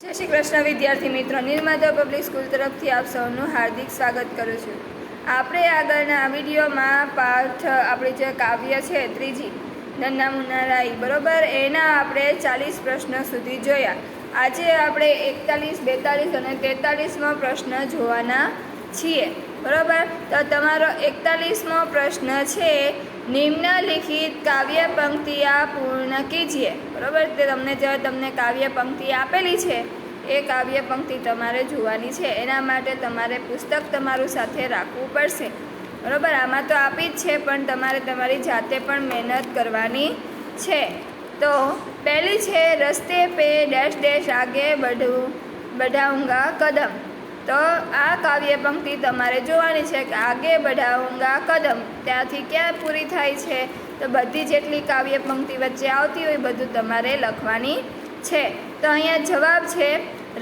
जय श्री कृष्ण विद्यार्थी मित्रों, निर्माता पब्लिक स्कूल तरफथी आप सौનું हार्दिक स्वागत करूँ छूँ। આપણે આગળના વિડીયોમાં પાઠ આપણી જે કાવ્ય છે ત્રીજી નન્ના મુન્ના રાઈ બરોબર એના આપણે 40 પ્રશ્ન સુધી જોયા। આજે આપણે 41, 42 અને 43મો પ્રશ્ન જોવાના છીએ બરોબર। તો તમારો 41મો પ્રશ્ન છે નિમ્નલિખિત કાવ્ય પંક્તિયા પૂર્ણ कीजिए बराबर। ते તમને કાવ્ય પંક્તિ આપેલી છે એ કાવ્ય પંક્તિ તમારે જોવાની છે। એના માટે તમારે પુસ્તક તમારું સાથે રાખવું પડશે બરાબર। આમાં તો આપી જ છે પણ તમારે તમારી જાતે પણ મહેનત કરવાની છે। તો પહેલી છે રસ્તે पे डैश डैश आगे बढ़ाऊंगा कदम। तो आ काव्य पंक्ति तमारे जोवानी छे कि आगे बढ़ाऊंगा कदम त्याथी क्या पूरी थाय छे। तो बधी जेटली काव्य पंक्ति वच्चे आवती होय बधुं तमारे लखवानी छे। तो अहींया जवाब छे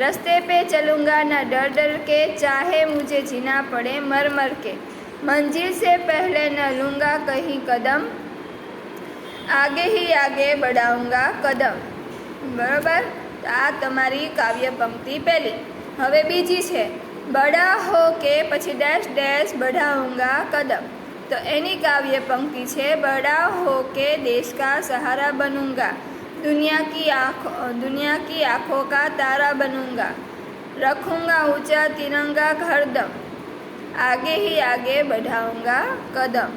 रस्ते पे चलूंगा ना डर डर के, चाहे मुझे जीना पड़े मर मर के, मंजिल से पहले न लूँगा कहीं कदम, आगे ही आगे बढ़ाऊंगा कदम बराबर। तो आ तमारी काव्य पंक्ति पहली। हवे बीजी छे बड़ा हो के पछी डैश डैश बढ़ाऊंगा कदम। तो एनी काव्य पंक्ति छे बड़ा हो के देश का सहारा बनूंगा, दुनिया की आँखों का तारा बनूंगा, रखूंगा ऊंचा तिरंगा हरदम, आगे ही आगे बढ़ाऊंगा कदम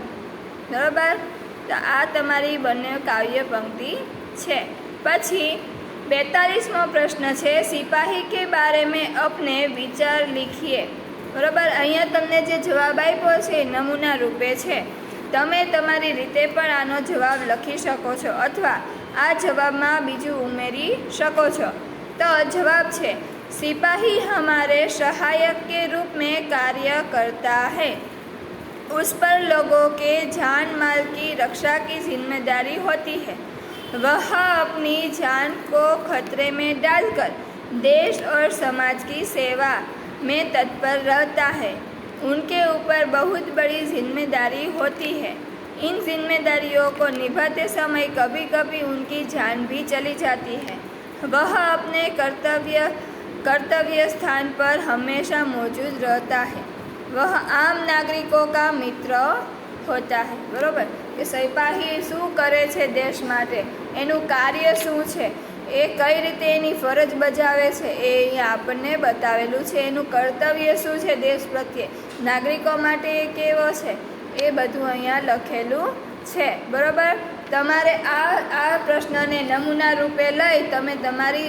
बराबर। तो आ तमारी बने काव्य पंक्ति छे। पछी 42मो प्रश्न है सिपाही के बारे में अपने विचार लिखिए बराबर। अहींया तमने जे जवाब आप्यो छे नमूना रूपे छे, तमे तमारी रीते पण आनो जवाब लखी शको छो अथवा आ जवाबमां बीजुं उमेरी शको छो। तो जवाब छे सिपाही हमारे सहायक के रूप में कार्य करता है, उस पर लोगों के जान माल की रक्षा की जिम्मेदारी होती है, वह अपनी जान को खतरे में डालकर देश और समाज की सेवा में तत्पर रहता है। उनके ऊपर बहुत बड़ी जिम्मेदारी होती है। इन जिम्मेदारियों को निभाते समय कभी कभी उनकी जान भी चली जाती है। वह अपने कर्तव्य स्थान पर हमेशा मौजूद रहता है। वह आम नागरिकों का मित्र होता है बराबर। कि सिपाही शू करे छे देश माटे, एनु कार्य शू छे, ए कई रीते एनी फरज बजावे छे ए आपने बतावेलू छे। एनु कर्तव्य शू छे देश प्रत्ये, नागरिकों माटे केवो छे ए बधुं अहींया लखेलू छे बराबर। तमारे आ प्रश्नने नमूना रूपे लई तमे तमारी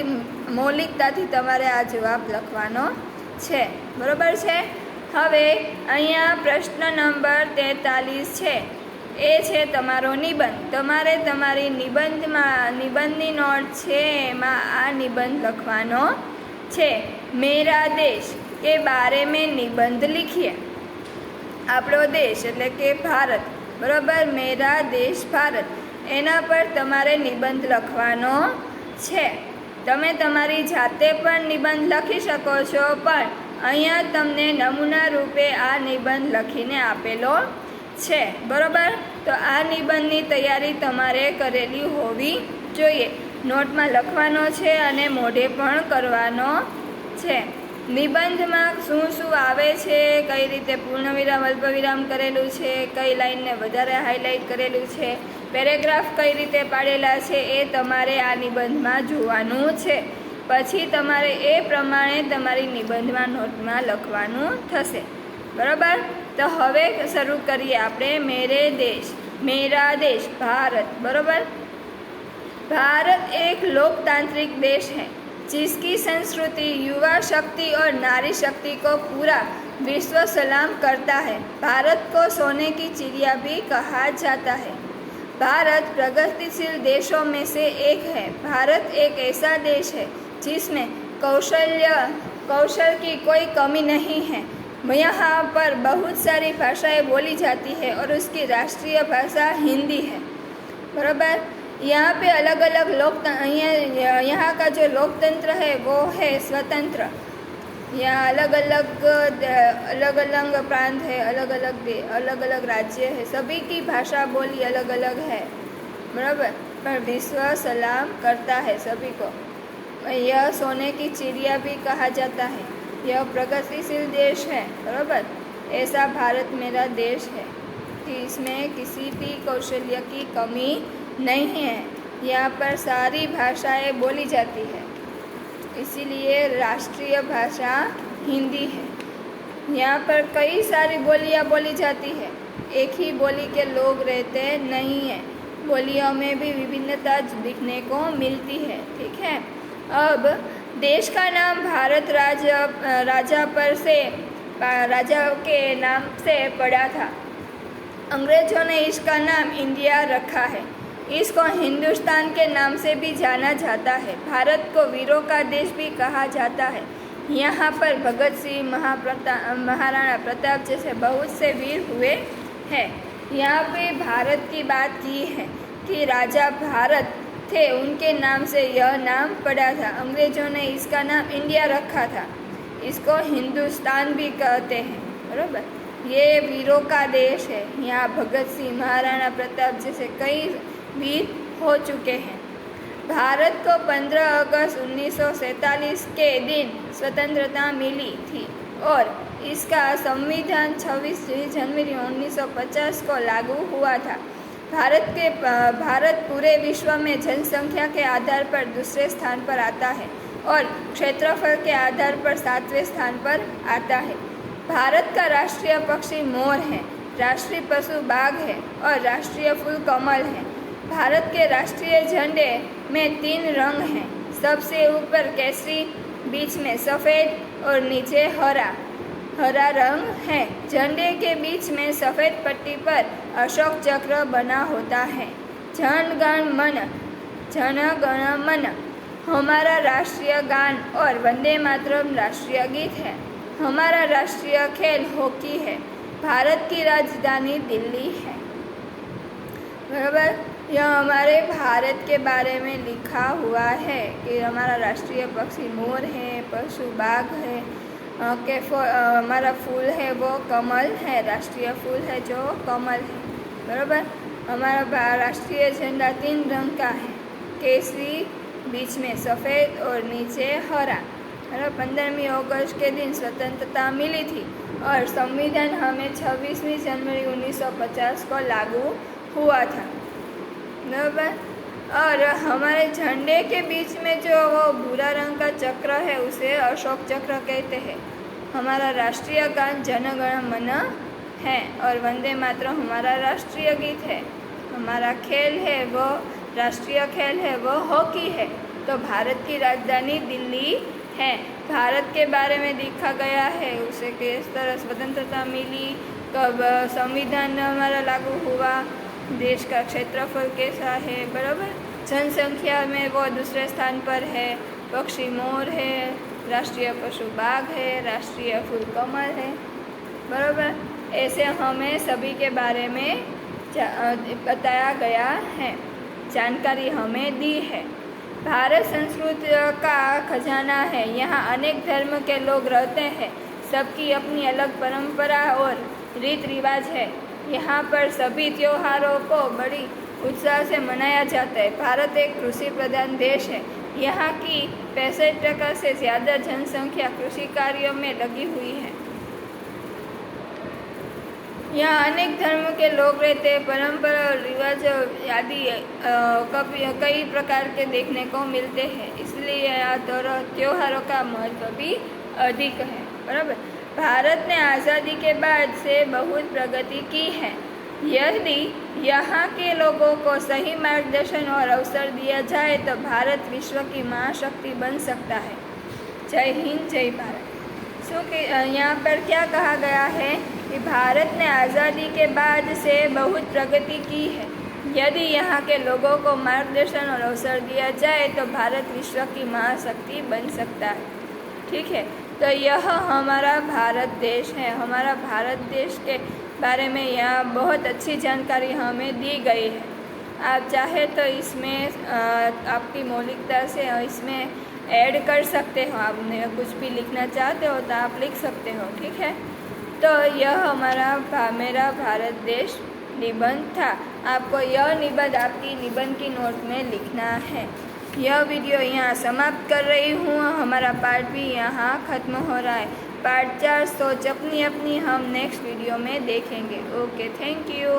मौलिकताथी तमारे आ जवाब लखवानो छे बराबर छे। हवे अहींया प्रश्न नंबर 43 छे ए छे तमारो निबंध। तमारे तमारी निबंधनी नोट छे एमां आ निबंध लखवानो छे। मेरा देश के बारे में निबंध लिखिए। आपणो देश एटले के भारत बराबर, मेरा देश भारत एना पर तमारे निबंध लखवानो छे। तमे तमारी जाते पण निबंध लखी शको छो पण अहींया तमने नमूना रूपे आ निबंध लखीने आपेलो छे बराबर। तो आ निबंधनी तैयारी तमारे करेली होवी जोईए। नोटमां लखवानो छे अने मोढे पण करवानो छे। निबंधमां शुं शुं आवे छे, कई रीते पूर्णविराम अल्पविराम करेलुं छे, कई लाइनने वधारे हाईलाइट करेलुं छे, पेरेग्राफ कई रीते पाडेला छे ए तमारे आ निबंधमां जोवानुं छे। पछी तमारे ए प्रमाणे तमारी निबंधमां नोटमां लखवानुं थशे बराबर। तो हवे शुरू करिए आपणे। मेरे देश, मेरा देश भारत बराबर। भारत एक लोकतांत्रिक देश है जिसकी संस्कृति युवा शक्ति और नारी शक्ति को पूरा विश्व सलाम करता है। भारत को सोने की चिड़िया भी कहा जाता है। भारत प्रगतिशील देशों में से एक है। भारत एक ऐसा देश है जिसमें कौशल की कोई कमी नहीं है। यहाँ पर बहुत सारी भाषाएं बोली जाती है और उसकी राष्ट्रीय भाषा हिंदी है बराबर। यहाँ पे अलग अलग यहाँ का जो लोकतंत्र है वो है स्वतंत्र। यहाँ अलग अलग प्रांत है, अलग अलग राज्य है, सभी की भाषा बोली अलग अलग है बराबर। पर विश्व सलाम करता है सभी को। यह सोने की चिड़िया भी कहा जाता है। यह प्रगतिशील देश है, बराबर। ऐसा भारत मेरा देश है कि इसमें किसी भी कौशल्य की कमी नहीं है। यहाँ पर सारी भाषाएं बोली जाती है, इसीलिए राष्ट्रीय भाषा हिंदी है। यहाँ पर कई सारी बोलियाँ बोली जाती है, एक ही बोली के लोग रहते नहीं हैं। बोलियों में भी विभिन्नता दिखने को मिलती है, ठीक है। अब देश का नाम भारत राजा के नाम से पड़ा था। अंग्रेजों ने इसका नाम इंडिया रखा है। इसको हिंदुस्तान के नाम से भी जाना जाता है। भारत को वीरों का देश भी कहा जाता है। यहाँ पर भगत सिंह, महाराणा प्रताप जैसे बहुत से वीर हुए हैं। यहाँ पे भारत की बात की है कि राजा भारत थे, उनके नाम से यह नाम पड़ा था। अंग्रेजों ने इसका नाम इंडिया रखा था। इसको हिंदुस्तान भी कहते हैं, बराबर। ये वीरों का देश है। यहाँ भगत सिंह, महाराणा प्रताप जैसे कई वीर हो चुके हैं। भारत को 15 अगस्त 1947 के दिन स्वतंत्रता मिली थी और इसका संविधान 26 जनवरी 1950 को लागू हुआ था। भारत पूरे विश्व में जनसंख्या के आधार पर दूसरे स्थान पर आता है और क्षेत्रफल के आधार पर 7वें स्थान पर आता है। भारत का राष्ट्रीय पक्षी मोर है, राष्ट्रीय पशु बाघ है और राष्ट्रीय फूल कमल है। भारत के राष्ट्रीय झंडे में 3 रंग हैं। सबसे ऊपर केसरी, बीच में सफ़ेद और नीचे हरा रंग है। झंडे के बीच में सफ़ेद पट्टी पर अशोक चक्र बना होता है। जन गण मन हमारा राष्ट्रीय गान और वंदे मातरम राष्ट्रीय गीत है। हमारा राष्ट्रीय खेल हॉकी है। भारत की राजधानी दिल्ली है, बराबर। यह हमारे भारत के बारे में लिखा हुआ है कि हमारा राष्ट्रीय पक्षी मोर है, पशु बाघ है, हमारा फूल है वो कमल है, राष्ट्रीय फूल है जो कमल है, बराबर। हमारा राष्ट्रीय झंडा 3 रंग का है, केसरी, बीच में सफ़ेद और नीचे हरा। 15वीं अगस्त के दिन स्वतंत्रता मिली थी और संविधान हमें 26 जनवरी 1950 को लागू हुआ था, बराबर। और हमारे झंडे के बीच में जो वो भूरा रंग का चक्र है उसे अशोक चक्र कहते हैं। हमारा राष्ट्रीय गान जन गण मन है और वंदे मातरम हमारा राष्ट्रीय गीत है। हमारा खेल है वो राष्ट्रीय खेल है वो हॉकी है। तो भारत की राजधानी दिल्ली है। भारत के बारे में लिखा गया है, उसे किस तरह स्वतंत्रता मिली, कब संविधान हमारा लागू हुआ, देश का क्षेत्रफल कैसा है, बराबर। जनसंख्या में वो दूसरे स्थान पर है, पक्षी मोर है, राष्ट्रीय पशु बाघ है, राष्ट्रीय फूल कमल है, बराबर। ऐसे हमें सभी के बारे में बताया गया है, जानकारी हमें दी है। भारत संस्कृति का खजाना है। यहाँ अनेक धर्म के लोग रहते हैं। सबकी अपनी अलग परंपरा और रीत रिवाज है। यहाँ पर सभी त्योहारों को बड़ी उत्साह से मनाया जाता है। भारत एक कृषि प्रधान देश है। यहाँ की 65% से ज़्यादा जनसंख्या कृषि कार्यों में लगी हुई है। यहाँ अनेक धर्म के लोग रहते हैं। परंपरा और रिवाज आदि कई प्रकार के देखने को मिलते हैं, इसलिए यहाँ त्योहारों का महत्व भी अधिक है, बराबर। भारत ने आज़ादी के बाद से बहुत प्रगति की है। यदि यहाँ के लोगों को सही मार्गदर्शन और अवसर दिया जाए तो भारत विश्व की महाशक्ति बन सकता है। जय हिंद, जय भारत। यहाँ पर क्या कहा गया है कि भारत ने आज़ादी के बाद से बहुत प्रगति की है। यदि यहाँ के लोगों को मार्गदर्शन और अवसर दिया जाए तो भारत विश्व की महाशक्ति बन सकता है, ठीक है। तो यह हमारा भारत देश है। हमारा भारत देश के बारे में यहाँ बहुत अच्छी जानकारी हमें दी गई है। आप चाहे तो इसमें आपकी मौलिकता से इसमें ऐड कर सकते हो। आपने कुछ भी लिखना चाहते हो तो आप लिख सकते हो, ठीक है। तो यह मेरा भारत देश निबंध था। आपको यह निबंध आपकी निबंध की नोट में लिखना है। यह वीडियो यहाँ समाप्त कर रही हूँ। हमारा पार्ट भी यहाँ ख़त्म हो रहा है। पार्ट 4 सोच अपनी अपनी हम नेक्स्ट वीडियो में देखेंगे। Okay, thank you.